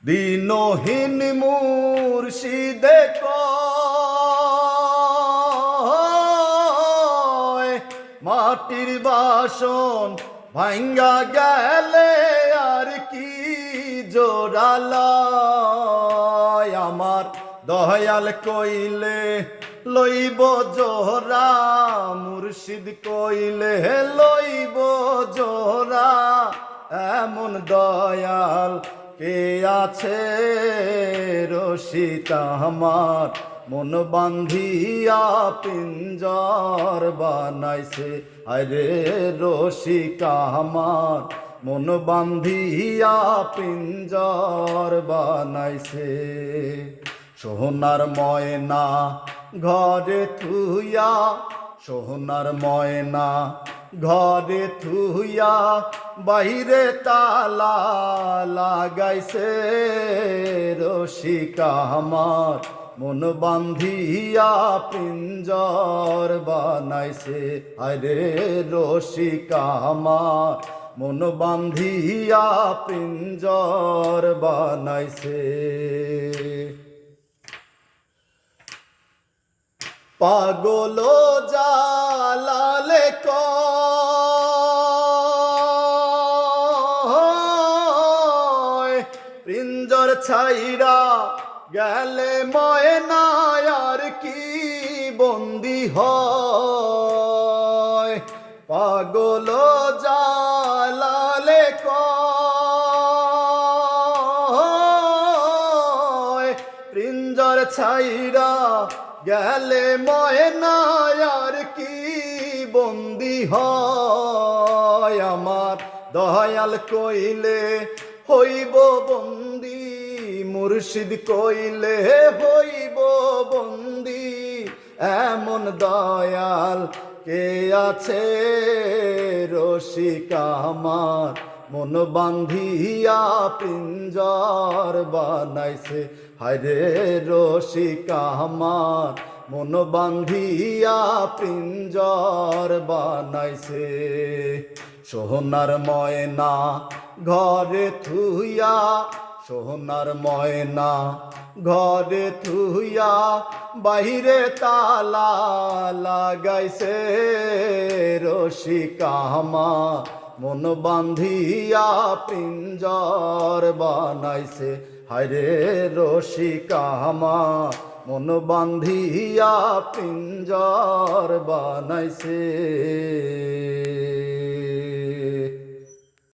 দিনহীন মুর্শিদে কয় মাটির বাসন ভাঙ্গা গেলে আর কি জোড়ালয় আমার দয়াল কইলে লইব জোহরা মুর্শিদ কইলে লইব জোহরা এমন দয়াল কে আছে রসিতা আমার মন বান্ধিয়া পিঞ্জর বানাইছে আরে রসিকা আমার মন বান্ধিয়া পিঞ্জর বানাইছে সোনার ময়না ঘরে থুইয়া সোনার ময়না ঘরে থুইয়া বাহিরে তালা লাগাইছে রসিকা আমার মন বান্ধিয়া পিঞ্জর বানাইছে আরে রসিকা আমার মন বান্ধিয়া পিঞ্জর বানাইছে পাগল জালালে কয় পিঞ্জর ছাইরা গেলে ময়না আর কি বন্দি হয় পাগল জালালে কয় পিঞ্জর ছাইরা গেলে ময়না আর কি বন্দি হয় আমার দয়াল কইলে হইব বন্দি মুর্শিদ কইলে হইব বন্দি এমন দয়াল কে আছে রসিকা আমার মন বান্ধিয়া পিঞ্জর বানাইছে হায়রে রসিকা আমার মন বান্ধিয়া পিঞ্জর বানাইছে সোনার ময়না ঘরে থুইয়া সোনার ময়না ঘরে থুইয়া বাহিরে তালা লাগাইছে রসিকা আমার মন বান্ধিয়া পিঞ্জর বানাইছে হায়রে রসিকা আমার মন বান্ধিয়া পিঞ্জর বানাইছে।